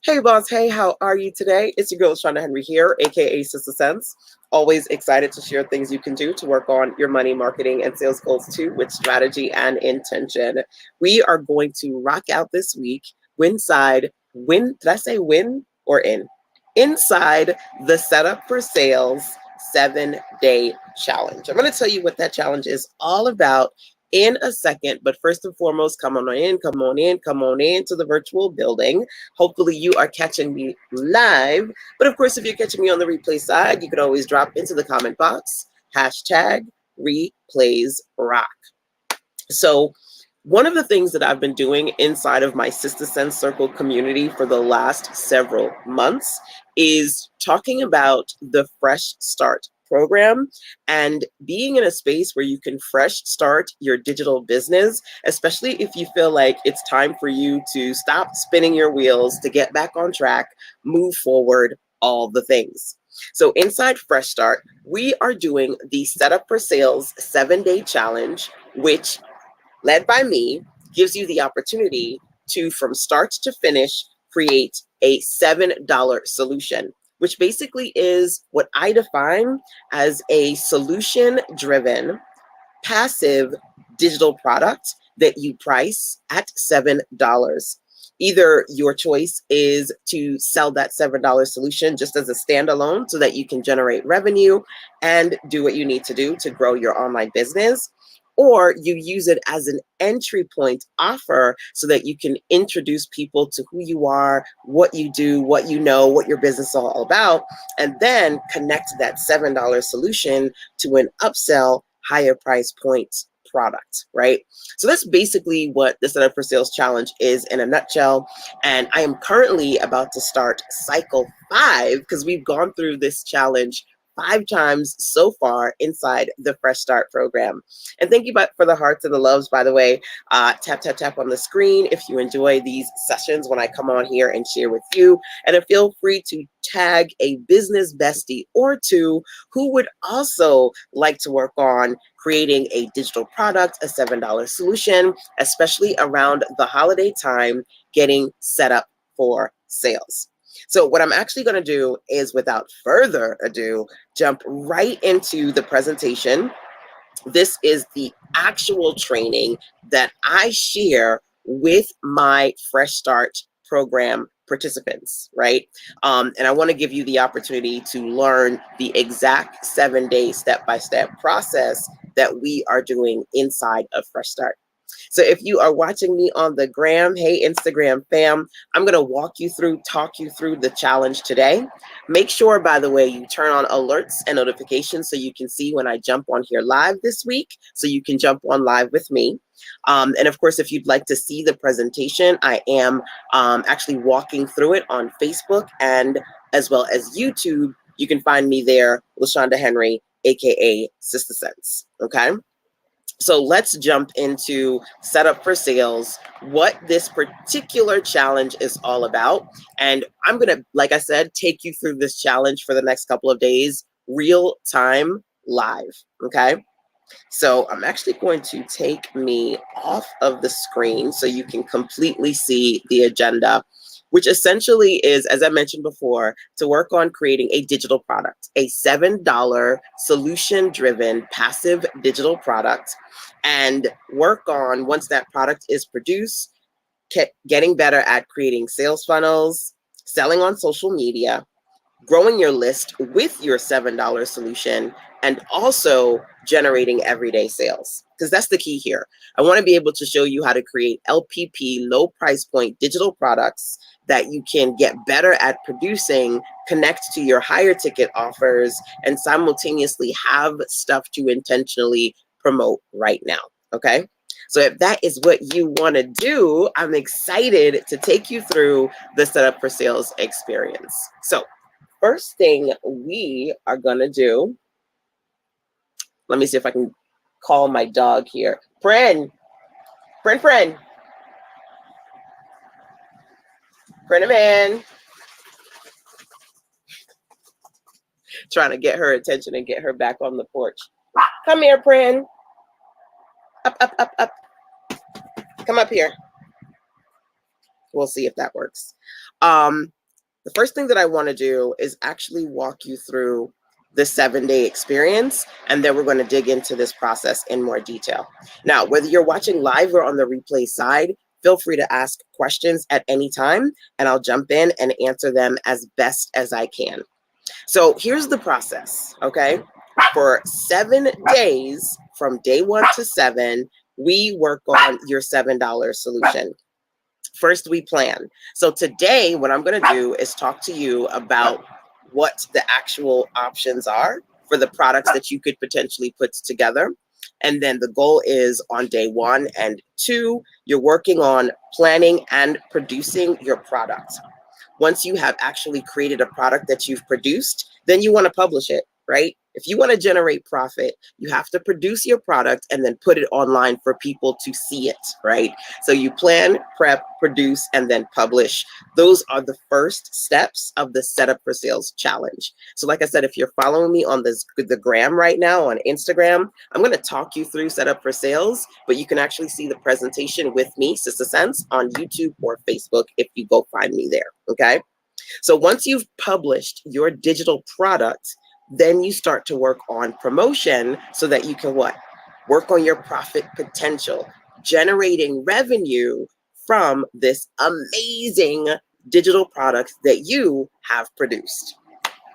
Hey boss, hey, how are you today? It's your girl Shonda Henry here, aka Sister Sense. Always excited to share things you can do to work on your money, marketing, and sales goals too with strategy and intention. We are going to rock out this week did I say win or in? Inside the Setup for Sales 7-day challenge. I'm going to tell you what that challenge is all about in a second, but first and foremost, come on in, come on in, come on in to the virtual building. Hopefully you are catching me live. But of course, if you're catching me on the replay side, you can always drop into the comment box, hashtag replays rock. So one of the things that I've been doing inside of my Sister Sense Circle community for the last several months is talking about the Fresh Start program and being in a space where you can fresh start your digital business, especially if you feel like it's time for you to stop spinning your wheels, to get back on track, move forward, all the things. So inside Fresh Start, we are doing the Setup for Sales 7-day challenge, which led by me, gives you the opportunity to, from start to finish, create a $7 solution, which basically is what I define as a solution-driven, passive digital product that you price at $7. Either your choice is to sell that $7 solution just as a standalone so that you can generate revenue and do what you need to do to grow your online business, or you use it as an entry point offer so that you can introduce people to who you are, what you do, what you know, what your business is all about, and then connect that $7 solution to an upsell higher price point product, right? So that's basically what the Setup for Sales challenge is in a nutshell. And I am currently about to start cycle 5 because we've gone through this challenge 5 times so far inside the Fresh Start program. And thank you for the hearts and the loves, by the way. Tap, tap, tap on the screen if you enjoy these sessions when I come on here and share with you. And feel free to tag a business bestie or two who would also like to work on creating a digital product, a $7 solution, especially around the holiday time, getting set up for sales. So what I'm actually going to do is, without further ado, jump right into the presentation. This is the actual training that I share with my Fresh Start program participants, right? And I want to give you the opportunity to learn the exact 7-day step-by-step process that we are doing inside of Fresh Start. So if you are watching me on the gram, hey, Instagram fam, I'm going to talk you through the challenge today. Make sure, by the way, you turn on alerts and notifications so you can see when I jump on here live this week, so you can jump on live with me. And of course, if you'd like to see the presentation, I am actually walking through it on Facebook and as well as YouTube. You can find me there, LaShonda Henry, aka Sister Sense. Okay. So let's jump into Setup for Sales, what this particular challenge is all about. And I'm going to, like I said, take you through this challenge for the next couple of days, real time, live. Okay. So I'm actually going to take me off of the screen so you can completely see the agenda, which essentially is, as I mentioned before, to work on creating a digital product, a $7 solution-driven passive digital product, and work on, once that product is produced, getting better at creating sales funnels, selling on social media, growing your list with your $7 solution, and also generating everyday sales. Because that's the key here. I want to be able to show you how to create LPP, low price point digital products that you can get better at producing, connect to your higher ticket offers, and simultaneously have stuff to intentionally promote right now. Okay. So if that is what you want to do, I'm excited to take you through the Setup for Sales experience. So first thing we are going to do, let me see if I can call my dog here. Friend. Friend. Man. Trying to get her attention and get her back on the porch. Come here, friend. Up. Come up here. We'll see if that works. The first thing that I want to do is actually walk you through the 7-day experience, and then we're going to dig into this process in more detail. Now, whether you're watching live or on the replay side, feel free to ask questions at any time, and I'll jump in and answer them as best as I can. So here's the process, okay? For 7 days, from day 1 to 7, we work on your $7 solution. First, we plan. So today, what I'm going to do is talk to you about what the actual options are for the products that you could potentially put together. And then the goal is on day 1 and 2, you're working on planning and producing your product. Once you have actually created a product that you've produced, then you want to publish it, right? If you want to generate profit, you have to produce your product and then put it online for people to see it, right? So you plan, prep, produce, and then publish. Those are the first steps of the Setup for Sales challenge. So like I said, if you're following me on the gram right now on Instagram, I'm going to talk you through Setup for Sales, but you can actually see the presentation with me, Sister Sense, on YouTube or Facebook if you go find me there, okay? So once you've published your digital product, then you start to work on promotion so that you can what? Work on your profit potential, generating revenue from this amazing digital product that you have produced.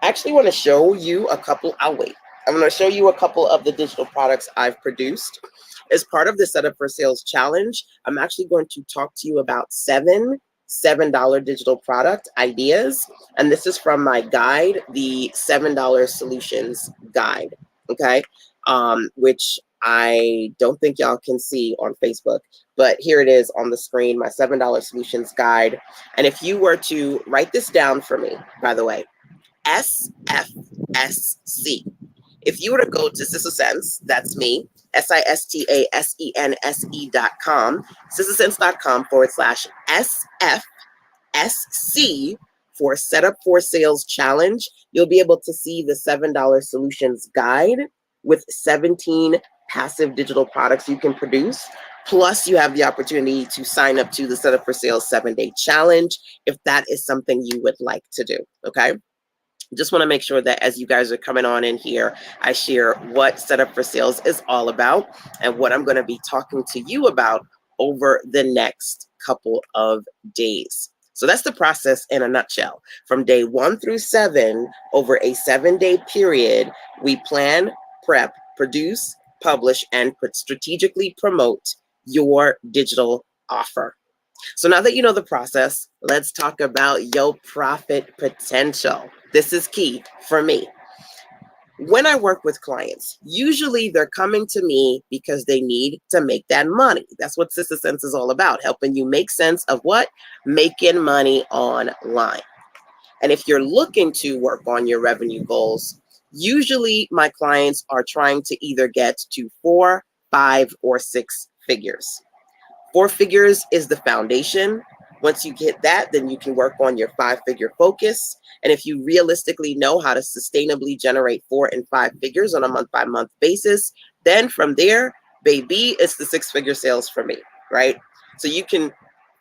I actually want to show you a couple. I'm going to show you a couple of the digital products I've produced. As part of the Setup for Sales challenge, I'm actually going to talk to you about $7 digital product ideas. And this is from my guide, the $7 Solutions Guide, okay? Which I don't think y'all can see on Facebook, but here it is on the screen, my $7 Solutions Guide. And if you were to write this down for me, by the way, SFSC. If you were to go to Sister Sense, that's me, SISTASENSE.com, sistersense.com/SFSC for Setup for Sales Challenge. You'll be able to see the $7 Solutions Guide with 17 passive digital products you can produce. Plus, you have the opportunity to sign up to the Setup for Sales 7-day challenge if that is something you would like to do, okay? Just want to make sure that as you guys are coming on in here, I share what Setup for Sales is all about and what I'm going to be talking to you about over the next couple of days. So that's the process in a nutshell. From day 1 through 7, over a 7-day period, we plan, prep, produce, publish, and strategically promote your digital offer. So now that you know the process, let's talk about your profit potential. This is key for me. When I work with clients, usually they're coming to me because they need to make that money. That's what Sister Sense is all about, helping you make sense of what? Making money online. And if you're looking to work on your revenue goals, usually my clients are trying to either get to 4, 5, or 6 figures. 4 figures is the foundation. Once you get that, then you can work on your 5-figure focus. And if you realistically know how to sustainably generate 4 and 5 figures on a month-by-month basis, then from there, baby, it's the 6-figure sales for me, right? So you can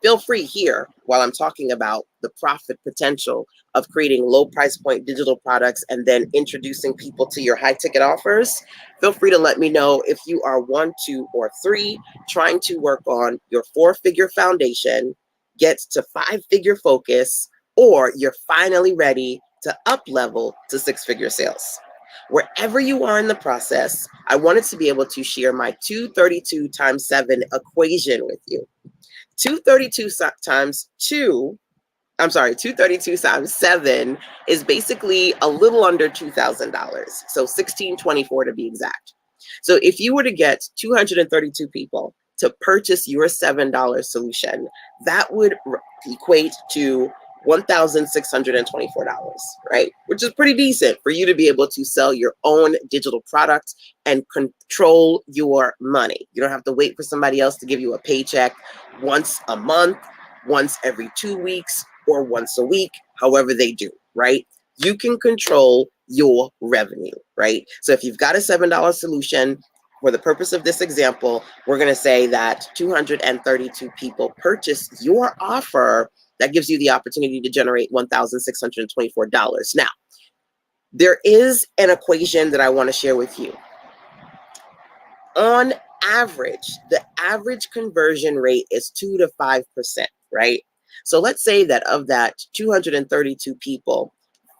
feel free here while I'm talking about the profit potential of creating low price point digital products and then introducing people to your high ticket offers. Feel free to let me know if you are 1, 2, or 3 trying to work on your 4-figure foundation, get to 5-figure focus, or you're finally ready to up level to 6-figure sales. Wherever you are in the process, I wanted to be able to share my 232 times 7 equation with you. 232 times 7 is basically a little under $2,000. So $1,624 to be exact. So if you were to get 232 people to purchase your $7 solution, that would equate to $1,624, right? Which is pretty decent for you to be able to sell your own digital product and control your money. You don't have to wait for somebody else to give you a paycheck once a month, once every 2 weeks, or once a week, however they do, right? You can control your revenue, right? So if you've got a $7 solution, For the purpose of this example, we're going to say that 232 people purchased your offer. That gives you the opportunity to generate $1,624. Now, there is an equation that I want to share with you. On average, the average conversion rate is 2 to 5%, right? So let's say that of that 232 people,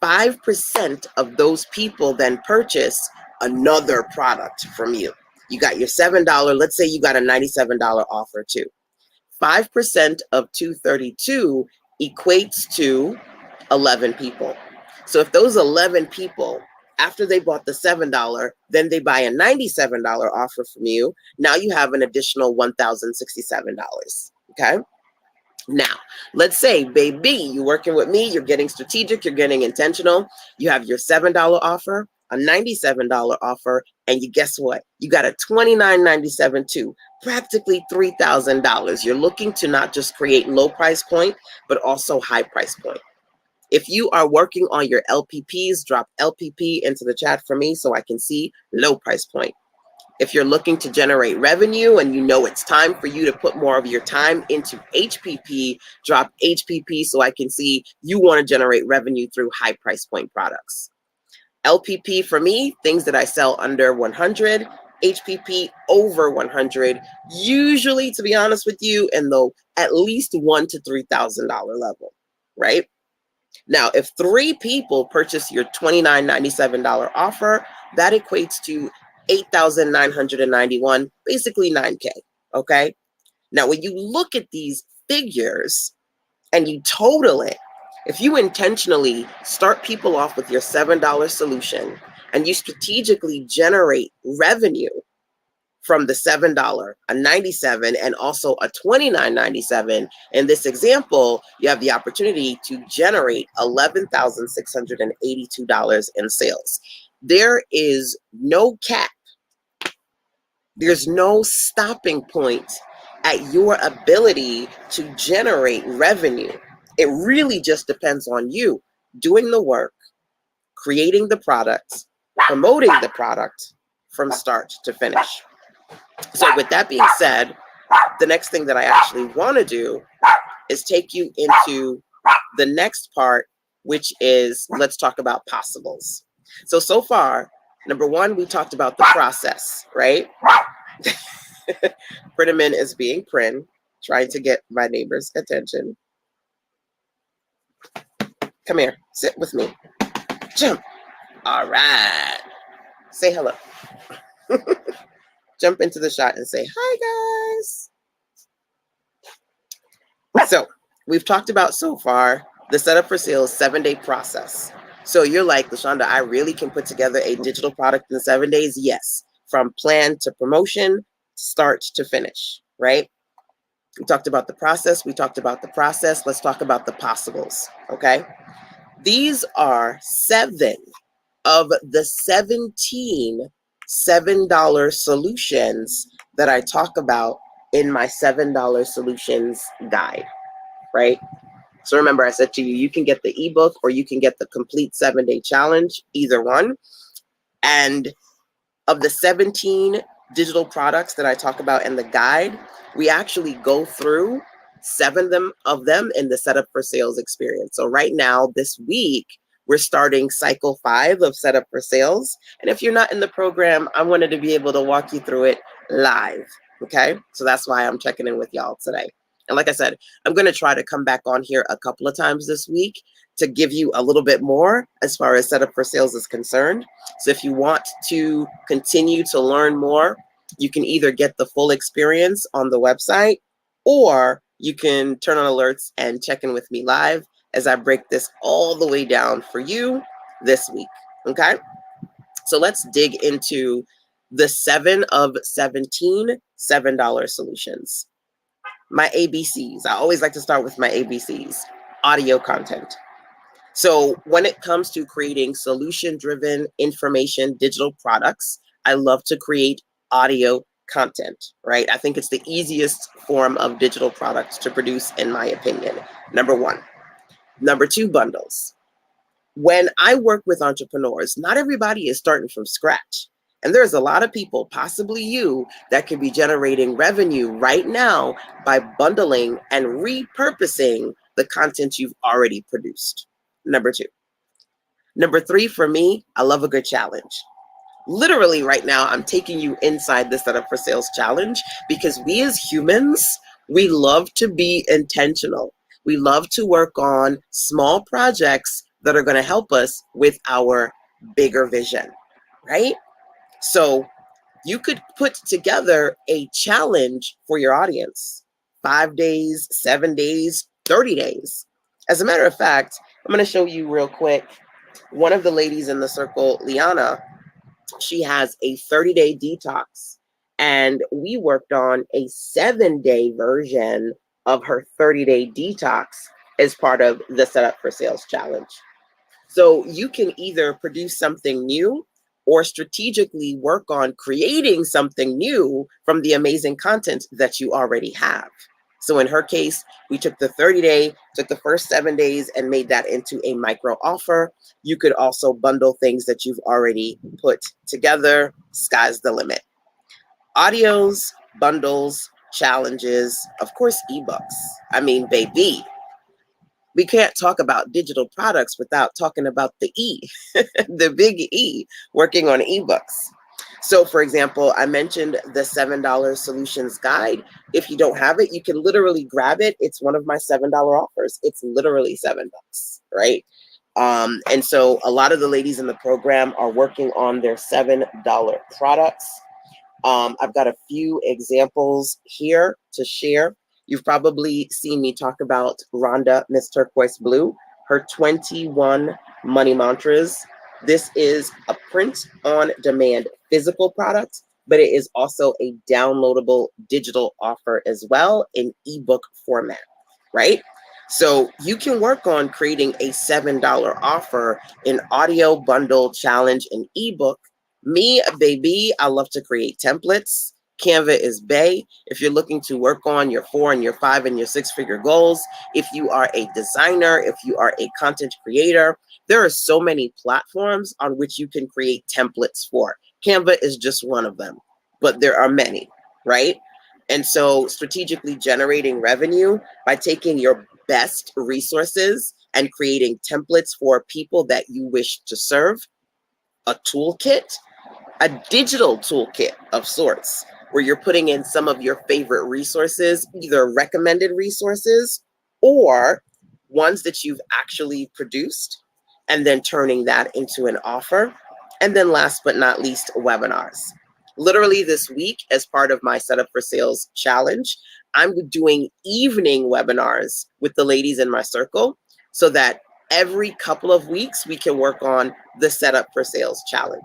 5% of those people then purchase another product from you. You got your $7, let's say you got a $97 offer too. 5% of 232 equates to 11 people. So if those 11 people, after they bought the $7, then they buy a $97 offer from you, now you have an additional $1,067. Okay. Now, let's say, baby, you're working with me, you're getting strategic, you're getting intentional. You have your $7 offer, a $97 offer, and you guess what? You got a $29.97 too, practically $3,000. You're looking to not just create low price point, but also high price point. If you are working on your LPPs, drop LPP into the chat for me so I can see low price point. If you're looking to generate revenue and you know it's time for you to put more of your time into HPP, drop HPP so I can see you want to generate revenue through high price point products. LPP for me, things that I sell under 100, HPP over 100, usually, to be honest with you, in the at least $1,000 to $3,000 level, right? Now, if 3 people purchase your $29.97 offer, that equates to $8,991, basically $9K, okay? Now, when you look at these figures and you total it, if you intentionally start people off with your $7 solution and you strategically generate revenue from the $7, a $97, and also a $29.97. In this example, you have the opportunity to generate $11,682 in sales. There is no cap. There's no stopping point at your ability to generate revenue. It really just depends on you doing the work, creating the product, promoting the product from start to finish. So with that being said, the next thing that I actually want to do is take you into the next part, which is let's talk about possibles. So far, number one, we talked about the process, right? Printerman is being Prin, trying to get my neighbor's attention. Come here, sit with me. Jump. All right. Say hello. Jump into the shot and say, hi, guys. So we've talked about so far the setup for sales 7-day process. So you're like, LaShonda, I really can put together a digital product in 7 days? Yes. From plan to promotion, start to finish, right? We talked about the process. Let's talk about the possibles, okay? These are 7 of the 17 $7 solutions that I talk about in my $7 solutions guide, right? So remember, I said to you, you can get the ebook or you can get the complete 7-day challenge, either one. And of the 17 digital products that I talk about in the guide, we actually go through 7 of them in the setup for sales experience. So right now, this week, we're starting cycle 5 of setup for sales. And if you're not in the program, I wanted to be able to walk you through it live. Okay. So that's why I'm checking in with y'all today. And like I said, I'm going to try to come back on here a couple of times this week to give you a little bit more as far as setup for sales is concerned. So if you want to continue to learn more, you can either get the full experience on the website, or you can turn on alerts and check in with me live as I break this all the way down for you this week, okay? So let's dig into the 7 of 17 $7 solutions. My ABCs, I always like to start with my ABCs, audio content. So when it comes to creating solution-driven information digital products, I love to create audio content, right? I think it's the easiest form of digital products to produce, in my opinion, number 1. Number 2, bundles. When I work with entrepreneurs, not everybody is starting from scratch. And there's a lot of people, possibly you, that could be generating revenue right now by bundling and repurposing the content you've already produced. Number two. Number three, for me, I love a good challenge. Literally right now, I'm taking you inside the Setup for Sales challenge because we as humans, we love to be intentional. We love to work on small projects that are going to help us with our bigger vision, right? So you could put together a challenge for your audience, 5 days, 7 days, 30 days. As a matter of fact, I'm going to show you real quick. One of the ladies in the circle, Liana, she has a 30-day detox, and we worked on a 7-day version of her 30-day detox as part of the Setup for Sales challenge. So you can either produce something new or strategically work on creating something new from the amazing content that you already have. So in her case, we took the 30-day, took the first 7 days and made that into a micro offer. You could also bundle things that you've already put together. Sky's the limit. Audios, bundles, challenges, of course, ebooks. I mean, baby, we can't talk about digital products without talking about the E, the big E, working on ebooks. So for example, I mentioned the $7 solutions guide. If you don't have it, you can literally grab it. It's one of my $7 offers. It's literally $7, right? And so a lot of the ladies in the program are working on their $7 products. I've got a few examples here to share. You've probably seen me talk about Rhonda, Miss Turquoise Blue, her 21 money mantras. This is a print-on-demand physical product, but it is also a downloadable digital offer as well in ebook format, right? So you can work on creating a $7 offer in audio bundle challenge and ebook. Me, baby, I love to create templates. Canva is bae. If you're looking to work on your 4 and your 5 and your 6-figure goals, if you are a designer, if you are a content creator, there are so many platforms on which you can create templates for. Canva is just one of them, but there are many, right? And so strategically generating revenue by taking your best resources and creating templates for people that you wish to serve, a toolkit, a digital toolkit of sorts, where you're putting in some of your favorite resources, either recommended resources or ones that you've actually produced, and then turning that into an offer. And then last but not least, webinars. Literally this week, as part of my Setup for Sales challenge, I'm doing evening webinars with the ladies in my circle so that every couple of weeks we can work on the Setup for Sales challenge.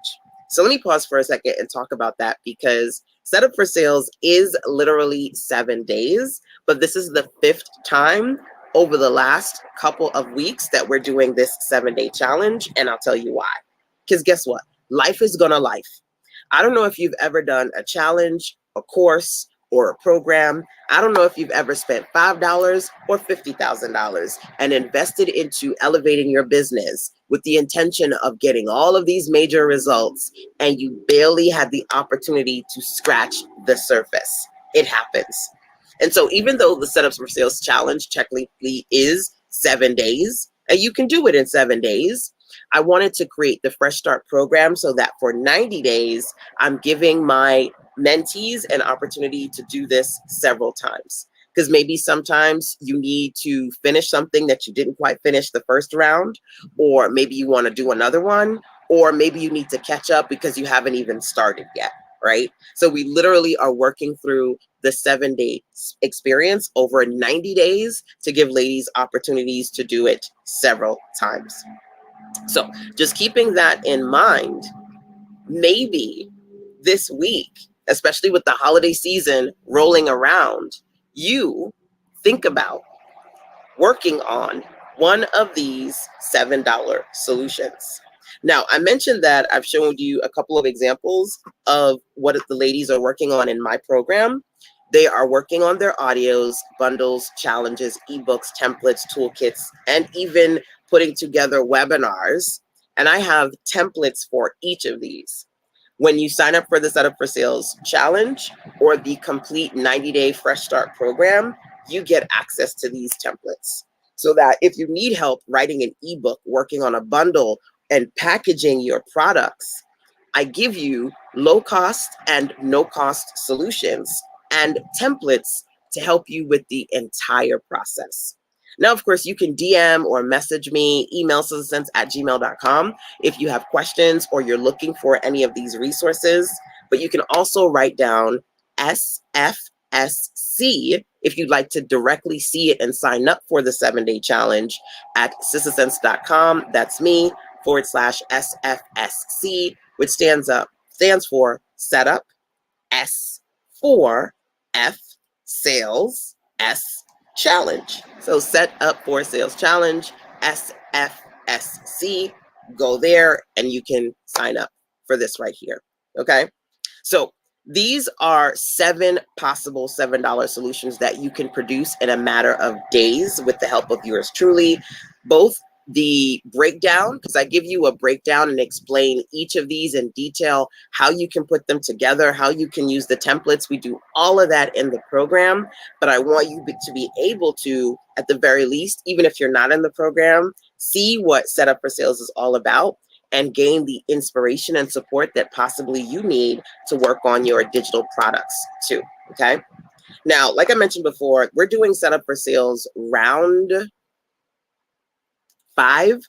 So let me pause for a second and talk about that, because Setup for Sales is literally 7 days, but this is the 5th time over the last couple of weeks that we're doing this 7-day challenge, and I'll tell you why. Because guess what? Life is gonna life. I don't know if you've ever done a challenge, a course, or a program. I don't know if you've ever spent $5 or $50,000 and invested into elevating your business with the intention of getting all of these major results, and you barely had the opportunity to scratch the surface. It happens. And so even though the Setups for Sales challenge technically is 7 days, and you can do it in 7 days, I wanted to create the Fresh Start program so that for 90 days, I'm giving my mentees an opportunity to do this several times. Because maybe sometimes you need to finish something that you didn't quite finish the first round, or maybe you want to do another one, or maybe you need to catch up because you haven't even started yet, right? So we literally are working through the 7-day experience over 90 days to give ladies opportunities to do it several times. So just keeping that in mind, maybe this week, especially with the holiday season rolling around, you think about working on one of these $7 solutions. Now, I mentioned that I've shown you a couple of examples of what the ladies are working on in my program. They are working on their audios, bundles, challenges, ebooks, templates, toolkits, and even putting together webinars. And I have templates for each of these. When you sign up for the Setup for Sales Challenge or the complete 90-day Fresh Start program, you get access to these templates so that if you need help writing an ebook, working on a bundle, and packaging your products, I give you low cost and no cost solutions and templates to help you with the entire process. Now, of course, you can DM or message me, email sistasense@gmail.com if you have questions or you're looking for any of these resources. But you can also write down SFSC if you'd like to directly see it and sign up for the 7-day challenge at sistasense.com. That's me /SFSC, which stands for Setup, S for F, Sales, S, Challenge. So Set Up for Sales Challenge, SFSC. Go there and you can sign up for this right here. Okay. So these are 7 possible $7 solutions that you can produce in a matter of days with the help of yours truly. Both the breakdown, because I give you a breakdown and explain each of these in detail, how you can put them together, how you can use the templates. We do all of that in the program, but I want you to be able to, at the very least, even if you're not in the program, see what Setup for Sales is all about and gain the inspiration and support that possibly you need to work on your digital products too, okay? Now, like I mentioned before, we're doing Setup for Sales round 5.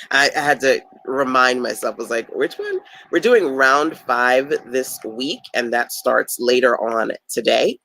I had to remind myself, I was like, which one? We're doing round 5 this week, and that starts later on today.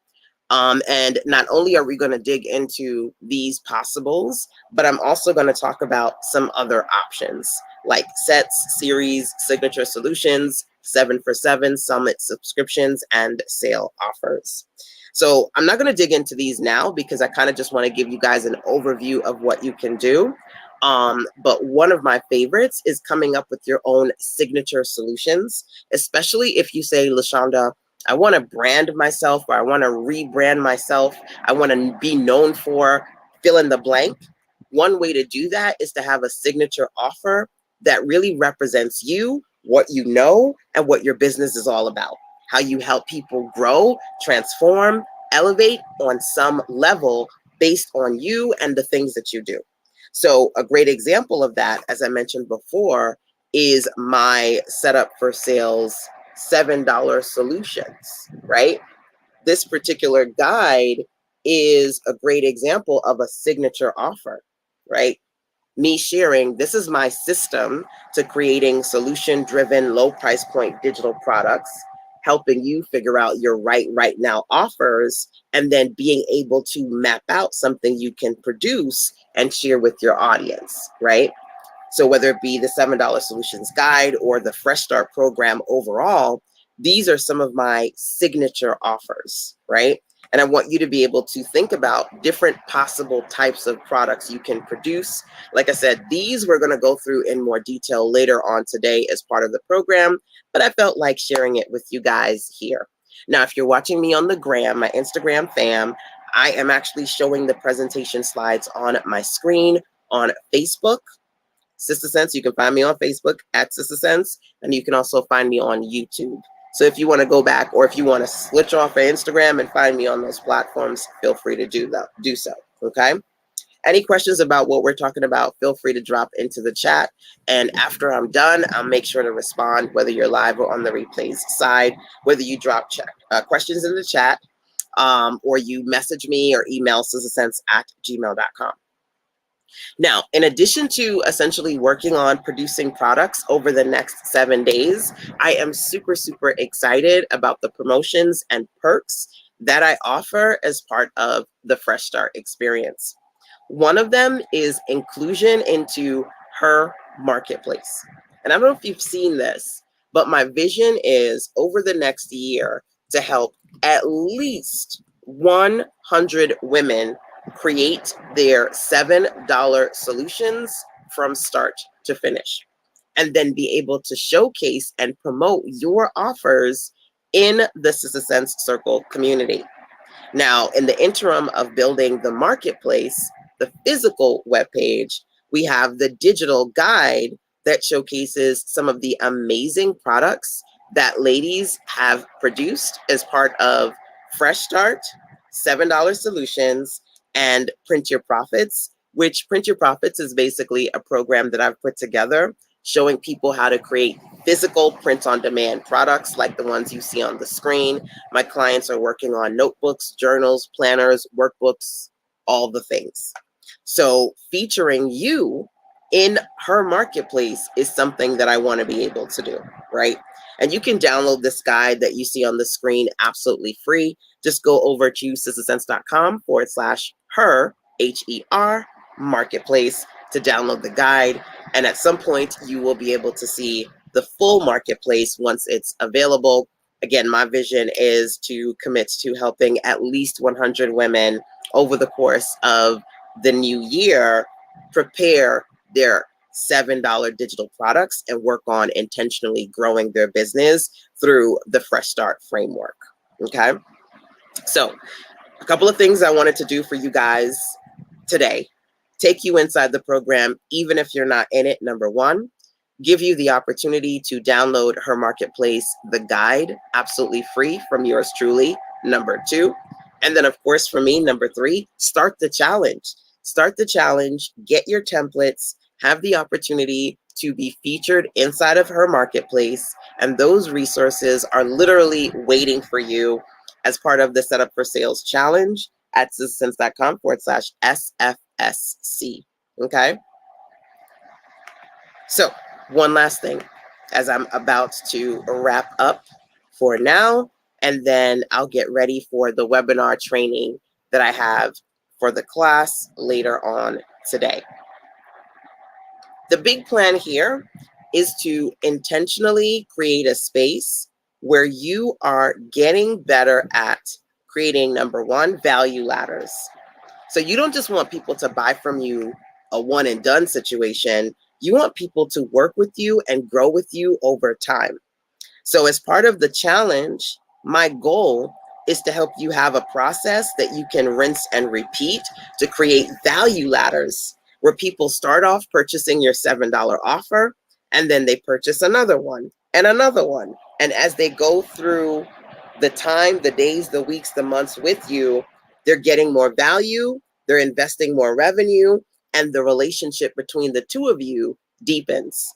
And not only are we going to dig into these possibles, but I'm also going to talk about some other options like sets, series, signature solutions, 7 for 7, summit subscriptions, and sale offers. So I'm not going to dig into these now because I kind of just want to give you guys an overview of what you can do. But one of my favorites is coming up with your own signature solutions, especially if you say, LaShonda, I want to brand myself, or I want to rebrand myself. I want to be known for fill in the blank. One way to do that is to have a signature offer that really represents you, what you know, and what your business is all about. How you help people grow, transform, elevate on some level based on you and the things that you do. So a great example of that, as I mentioned before, is my Setup for Sales $7 solutions, right? This particular guide is a great example of a signature offer, right? Me sharing, this is my system to creating solution-driven, low price point digital products, helping you figure out your right now offers, and then being able to map out something you can produce and share with your audience, right? So whether it be the $7 solutions guide or the Fresh Start program overall, these are some of my signature offers, right? And I want you to be able to think about different possible types of products you can produce. Like I said, these we're going to go through in more detail later on today as part of the program, but I felt like sharing it with you guys here. Now, if you're watching me on the gram, my Instagram fam, I am actually showing the presentation slides on my screen on Facebook. Sista Sense, you can find me on Facebook at Sista Sense, and you can also find me on YouTube. So if you want to go back, or if you want to switch off of Instagram and find me on those platforms, feel free to do so, okay? Any questions about what we're talking about, feel free to drop into the chat. And after I'm done, I'll make sure to respond, whether you're live or on the replays side, whether you drop questions in the chat, or you message me or email sistasense@gmail.com. Now, in addition to essentially working on producing products over the next 7 days, I am super excited about the promotions and perks that I offer as part of the Fresh Start experience. One of them is inclusion into Her Marketplace. And I don't know if you've seen this, but my vision is over the next year to help at least 100 women create their $7 solutions from start to finish, and then be able to showcase and promote your offers in the Sista Sense Circle community. Now, in the interim of building the marketplace, the physical webpage, we have the digital guide that showcases some of the amazing products that ladies have produced as part of Fresh Start, $7 Solutions, and Print Your Profits, which Print Your Profits is basically a program that I've put together showing people how to create physical print-on-demand products like the ones you see on the screen. My clients are working on notebooks, journals, planners, workbooks, all the things. So featuring you in her marketplace is something that I want to be able to do, right? And you can download this guide that you see on the screen absolutely free. Just go over to sistasense.com/her, HER, marketplace to download the guide. And at some point, you will be able to see the full marketplace once it's available. Again, my vision is to commit to helping at least 100 women over the course of the new year prepare their $7 digital products and work on intentionally growing their business through the Fresh Start framework. Okay. So a couple of things I wanted to do for you guys today. Take you inside the program, even if you're not in it. Number one, give you the opportunity to download her marketplace, the guide, absolutely free from yours truly. Number two, and then of course for me, number three, start the challenge. Start the challenge, get your templates, have the opportunity to be featured inside of her marketplace. And those resources are literally waiting for you as part of the Setup for Sales challenge at sistasense.com/SFSC. Okay. So one last thing as I'm about to wrap up for now, and then I'll get ready for the webinar training that I have for the class later on today. The big plan here is to intentionally create a space where you are getting better at creating, number one, value ladders. So you don't just want people to buy from you a one and done situation. You want people to work with you and grow with you over time. So as part of the challenge, my goal is to help you have a process that you can rinse and repeat to create value ladders where people start off purchasing your $7 offer, and then they purchase another one and another one. And as they go through the time, the days, the weeks, the months with you, they're getting more value, they're investing more revenue, and the relationship between the two of you deepens.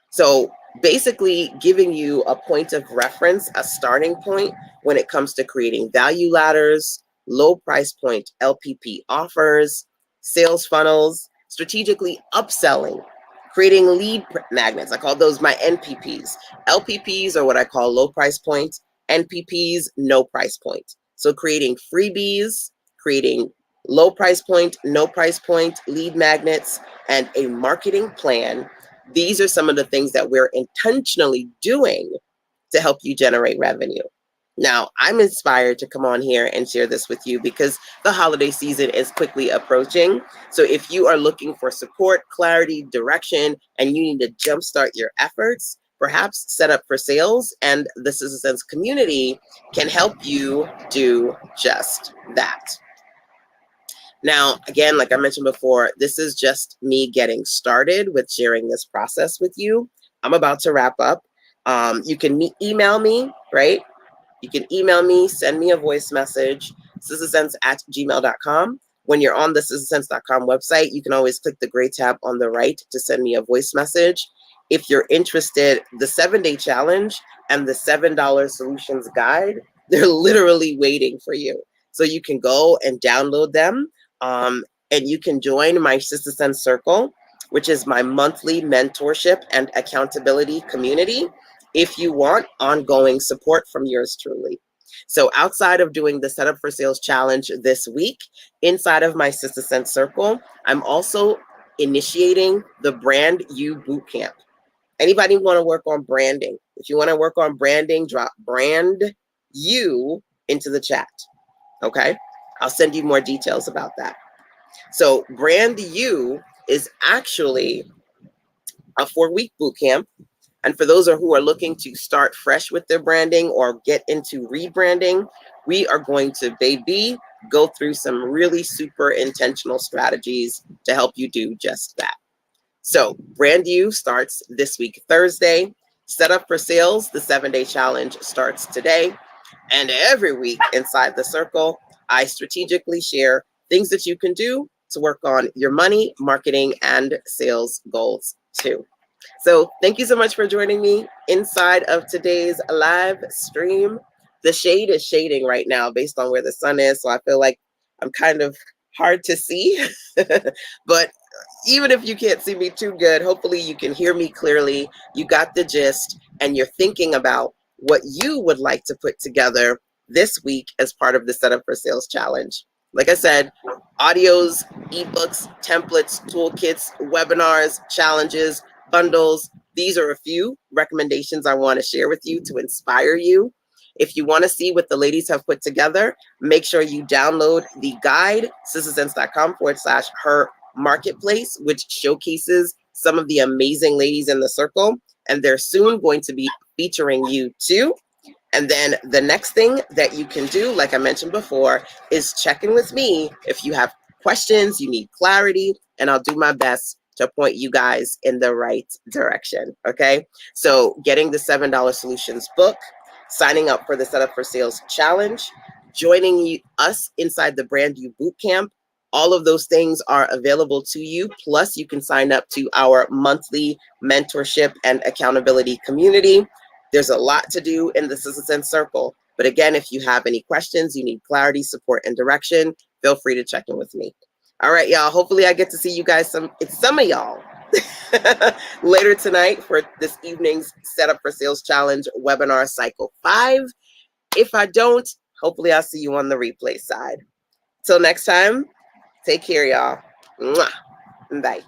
So basically giving you a point of reference, a starting point when it comes to creating value ladders, low price point LPP offers, sales funnels, strategically upselling, creating lead magnets. I call those my NPPs. LPPs are what I call low price point, NPPs, no price point. So creating freebies, creating low price point, no price point, lead magnets, and a marketing plan. These are some of the things that we're intentionally doing to help you generate revenue. Now, I'm inspired to come on here and share this with you because the holiday season is quickly approaching. So if you are looking for support, clarity, direction, and you need to jumpstart your efforts, perhaps Setup for Sales and the SistaSense community can help you do just that. Now, again, like I mentioned before, this is just me getting started with sharing this process with you. I'm about to wrap up. You can email me, right? You can email me, send me a voice message, sistasense@gmail.com. When you're on the sistasense.com website, you can always click the gray tab on the right to send me a voice message. If you're interested, the 7-day challenge and the $7 solutions guide, they're literally waiting for you. So you can go and download them. And you can join my SistaSense Circle, which is my monthly mentorship and accountability community, if you want ongoing support from yours truly. So outside of doing the Setup for Sales challenge this week, inside of my SistaSense Circle, I'm also initiating the Brand You Bootcamp. Anybody want to work on branding? If you want to work on branding, drop Brand You into the chat. Okay? I'll send you more details about that. So Brand You is actually a 4-week boot camp. And for those who are looking to start fresh with their branding or get into rebranding, we are going to, baby, go through some really super intentional strategies to help you do just that. So Brand You starts this week, Thursday. Set Up for Sales, the 7-day challenge starts today. And every week inside the circle, I strategically share things that you can do to work on your money, marketing, and sales goals too. So thank you so much for joining me inside of today's live stream. The shade is shading right now based on where the sun is. So I feel like I'm kind of hard to see. But even if you can't see me too good, hopefully you can hear me clearly. You got the gist and you're thinking about what you would like to put together this week as part of the Set Up for Sales challenge. Like I said, audios, ebooks, templates, toolkits, webinars, challenges, bundles. These are a few recommendations I want to share with you to inspire you. If you want to see what the ladies have put together, make sure you download the guide, sistasense.com/her marketplace, which showcases some of the amazing ladies in the circle. And they're soon going to be featuring you too. And then the next thing that you can do, like I mentioned before, is check in with me if you have questions, you need clarity, and I'll do my best to point you guys in the right direction. Okay. So getting the $7 solutions book, signing up for the Set Up for Sales challenge, joining us inside the Brand You Bootcamp. All of those things are available to you. Plus, you can sign up to our monthly mentorship and accountability community. There's a lot to do in the Sister Sense Circle. But again, if you have any questions, you need clarity, support, and direction, feel free to check in with me. All right, y'all. Hopefully I get to see you guys, some of y'all, later tonight for this evening's Set Up for Sales Challenge webinar cycle 5. If I don't, hopefully I'll see you on the replay side. Till next time, take care, y'all. Mwah. Bye.